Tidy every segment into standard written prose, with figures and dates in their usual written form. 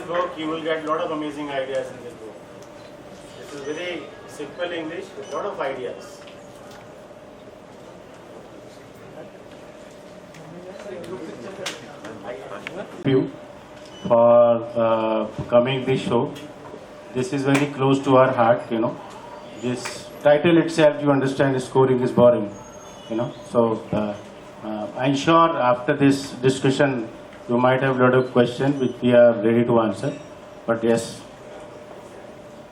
book, you will get a lot of amazing ideas in this book. This is very simple English with a lot of ideas. Thank you for coming this show. This is very close to our heart, you know. This title itself, you understand, scoring is boring, you know. So I'm sure after this discussion, you might have a lot of questions which we are ready to answer. But yes.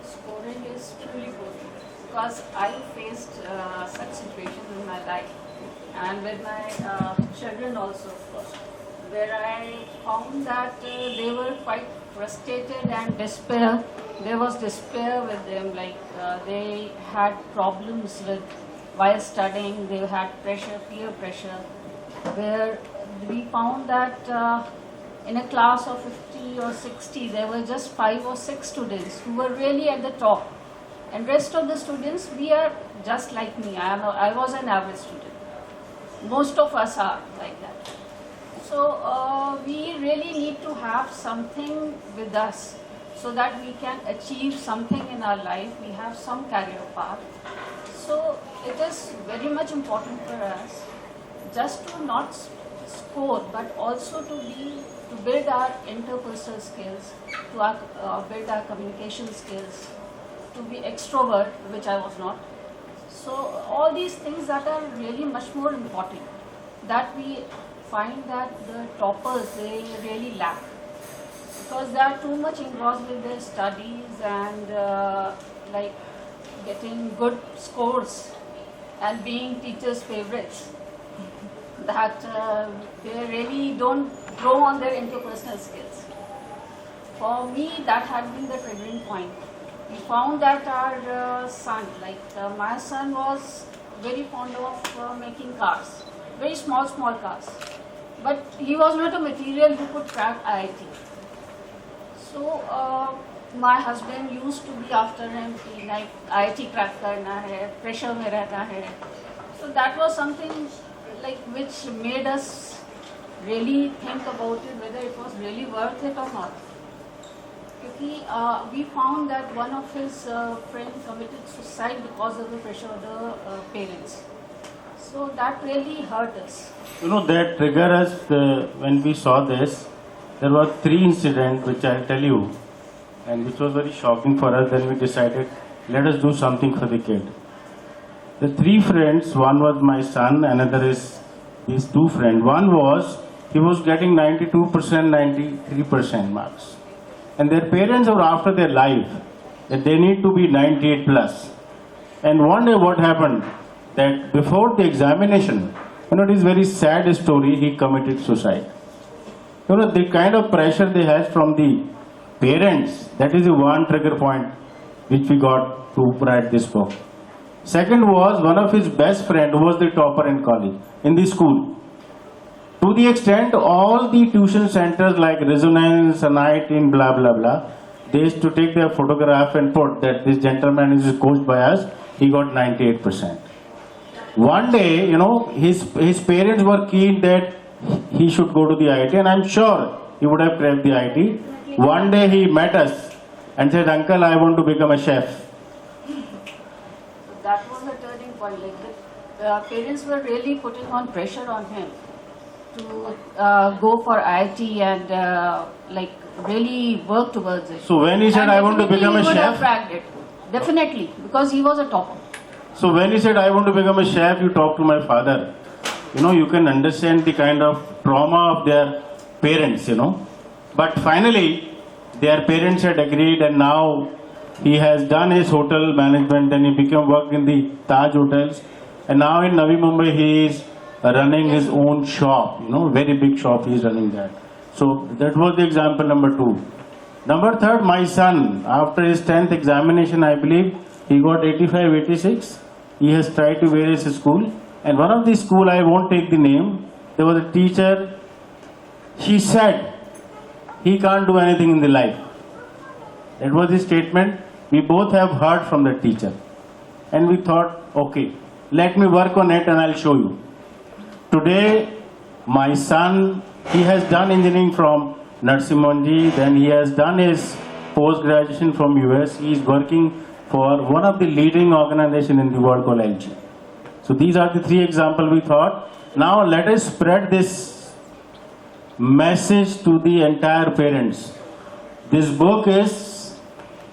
Scoring is truly good because I faced such situations in my life and with my children also, where I found that they were quite frustrated and despair. There was despair with them, like they had problems with while studying, they had pressure, peer pressure, where we found that in a class of 50 or 60, there were just 5 or 6 students who were really at the top. And rest of the students, we are just like me. I was an average student. Most of us are like that. So we really need to have something with us so that we can achieve something in our life. We have some career path. So it is very much important for us just to not score, but also to build our interpersonal skills, to build our communication skills, to be extrovert, which I was not. So all these things that are really much more important, that we find that the toppers, they really lack, because they are too much involved with their studies and like getting good scores and being teachers' favorites, that they really don't grow on their interpersonal skills. For me, that had been the triggering point. We found that our son, my son was very fond of making cars, very small cars. But he was not a material who could crack IIT. So my husband used to be after him, like IIT crack karna hai, pressure mein rehna hai. So that was something like which made us really think about it, whether it was really worth it or not. Because we found that one of his friends committed suicide because of the pressure of the parents. So that really hurt us. You know, that triggered us when we saw this. There were 3 incidents which I'll tell you, and which was very shocking for us. Then we decided, let us do something for the kid. The 3 friends, one was my son, another is his 2 friends. One was, he was getting 92%, 93% marks. And their parents were after their life, that they need to be 98 plus. And one day what happened, that before the examination, you know, it is very sad story, he committed suicide. You know, the kind of pressure they had from the parents, that is the one trigger point which we got to write this book. Second was one of his best friend who was the topper in college, in the school. To the extent all the tuition centers like Resonance, NIT, blah blah blah, they used to take their photograph and put that this gentleman is coached by us, he got 98%. One day, you know, his parents were keen that he should go to the IIT, and I'm sure he would have cracked the IIT. One day he met us and said, "Uncle, I want to become a chef." That was the turning point. Like the parents were really putting on pressure on him to go for IIT and like really work towards it. So when he said, "I want to become a chef," he would have cracked it. Definitely, because he was a topper. So when he said, "I want to become a chef," you talk to my father. You know, you can understand the kind of trauma of their parents, you know. But finally, their parents had agreed, and now he has done his hotel management, and he became work in the Taj hotels. And now in Navi Mumbai, he is running his own shop, you know, very big shop, he is running that. So that was the example number 2. Number 3, my son, after his 10th examination, I believe, he got 85, 86. He has tried to various school. And one of the school, I won't take the name, there was a teacher, she said, he can't do anything in the life. That was the statement we both have heard from the teacher. And we thought, okay, let me work on it and I'll show you. Today, my son, he has done engineering from Narsimonji. Then he has done his post-graduation from US. He is working for one of the leading organizations in the world called LG. So these are the three examples we thought. Now let us spread this message to the entire parents. This book is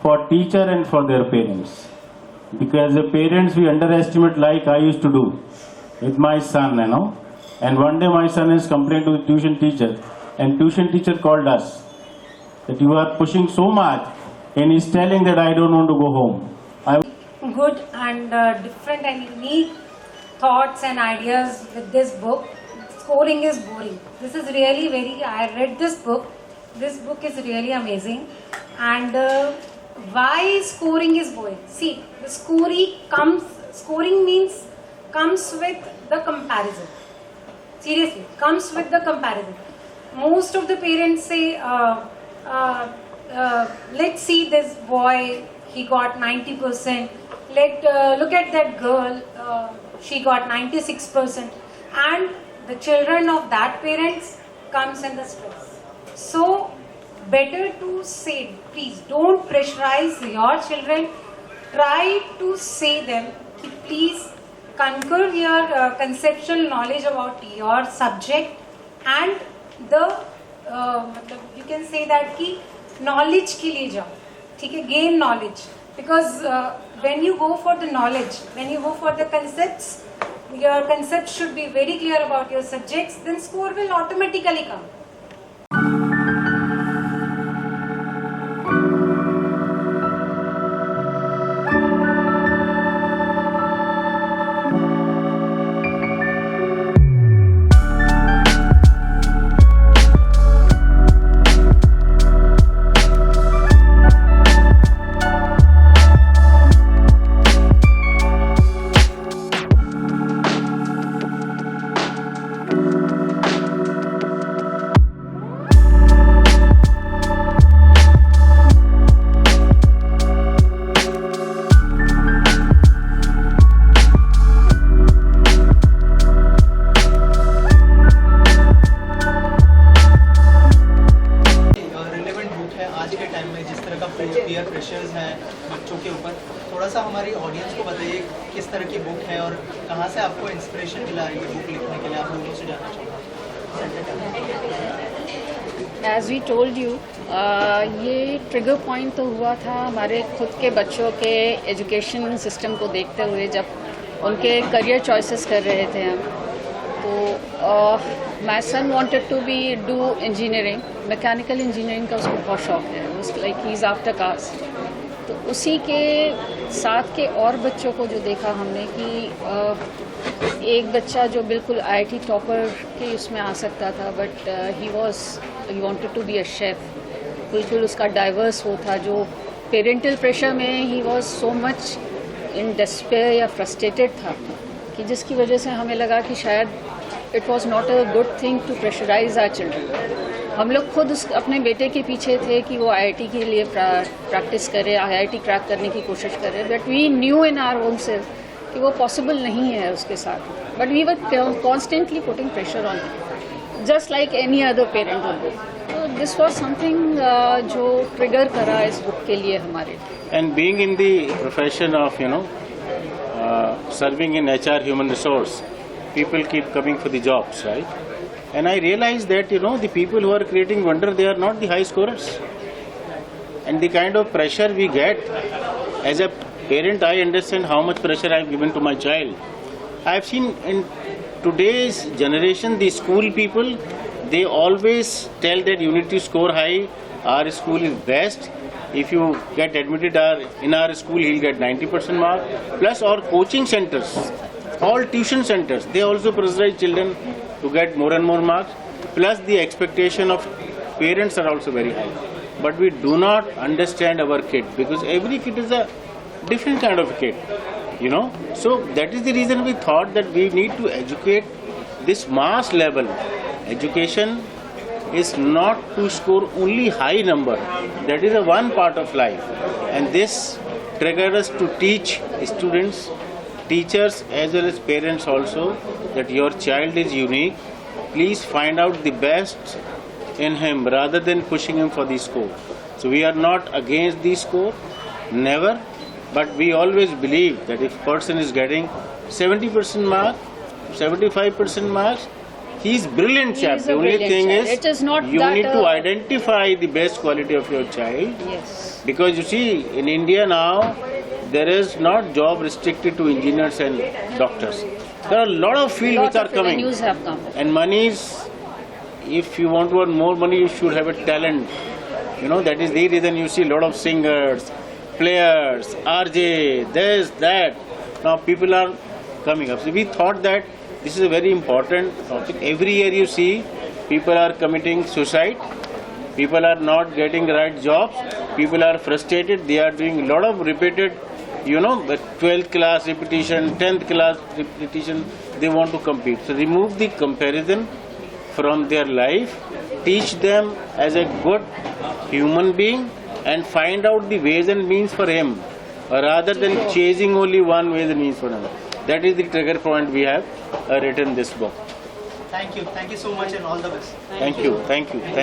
for teacher and for their parents. Because the parents we underestimate, like I used to do with my son, you know. And one day my son has complained to the tuition teacher, and tuition teacher called us that you are pushing so much, and he's telling that I don't want to go home. Good and different and unique thoughts and ideas with this book. Scoring is boring. This is really I read this book. This book is really amazing. And why scoring is boring? See, the scoring means comes with the comparison. Seriously, comes with the comparison. Most of the parents say, let's see this boy, he got 90%. Look at that girl, she got 96%. And the children of that parents comes in the stress. So, better to say, please don't pressurize your children. Try to say them, please conquer your conceptual knowledge about your subject and the you can say that ki knowledge ke liye jao, theek hai, gain knowledge, because when you go for the knowledge, when you go for the concepts, your concepts should be very clear about your subjects, then score will automatically come. Peer pressures हैं बच्चों के ऊपर, थोड़ा सा हमारी audience को बताइए किस तरह की बुक है और कहाँ से आपको इंस्पिरेशन मिला रही है बुक लिखने के लिए, आप लोगों से जानना चाहूँगा। एज वी टोल्ड यू, ये ट्रिगर पॉइंट तो हुआ था हमारे खुद के बच्चों के एजुकेशन सिस्टम को देखते हुए, जब उनके करियर चॉइसेस कर रहे थे हम। तो my son wanted to be do engineering, mechanical engineering का उसको बहुत शौक है, उस like he is after cost. तो उसी के साथ के और बच्चों को जो देखा हमने कि एक बच्चा जो बिल्कुल आईआईटी टॉपर के उसमें आ सकता था, but he wanted to be a chef, बिल्कुल उसका डाइवर्स वो था, जो पेरेंटल प्रेशर में ही was so much in despair या फ्रस्ट्रेटेड था कि जिसकी वजह से हमें लगा कि शायद it was not a good thing to pressurise our children. हम लोग खुद अपने बेटे के पीछे थे कि वो आईआईटी के लिए प्रैक्टिस करे, आईआईटी क्रैक करने की कोशिश करे, but we knew in our own self कि वो पॉसिबल नहीं है उसके साथ, but we were constantly putting pressure on just like any other parent would. तो दिस वॉज समथिंग जो ट्रिगर करा इस बुक के लिए हमारे। And being in the profession of serving in HR, human resource, people keep coming for the jobs, right? And I realized that the people who are creating wonder, they are not the high scorers. And the kind of pressure we get as a parent, I understand how much pressure I have given to my child. I have seen in today's generation, the school people, they always tell that you need to score high. Our school is best. If you get admitted in our school, he'll get 90% mark. Plus our coaching centers, all tuition centers, they also pressurize children to get more and more marks. Plus the expectation of parents are also very high. But we do not understand our kid, because every kid is a different kind of kid, So that is the reason we thought that we need to educate this mass level. Education is not to score only high number. That is a one part of life, and this triggered us to teach students, teachers as well as parents also, that your child is unique. Please find out the best in him rather than pushing him for the score. So we are not against the score, never, but we always believe that if person is getting 70% mark, 75% marks, he is brilliant He chap. is The a only brilliant thing child. is It is not you that, need to identify the best quality of your child. Yes. Because you see, in India now, there is not job restricted to engineers and doctors. There are a lot of fields Lot which are of coming. avenues have come. And money is, if you want to earn more money, you should have a talent. You know, that is the reason you see a lot of singers, players, RJ, this, that. Now people are coming up. So we thought that this is a very important topic. Every year you see people are committing suicide. People are not getting right jobs. People are frustrated. They are doing a lot of repeated, the 12th class repetition, 10th class repetition. They want to compete. So remove the comparison from their life. Teach them as a good human being and find out the ways and means for him, rather than chasing only one way and means for him. That is the trigger point we have written this book. Thank you so much and all the best. Thank you.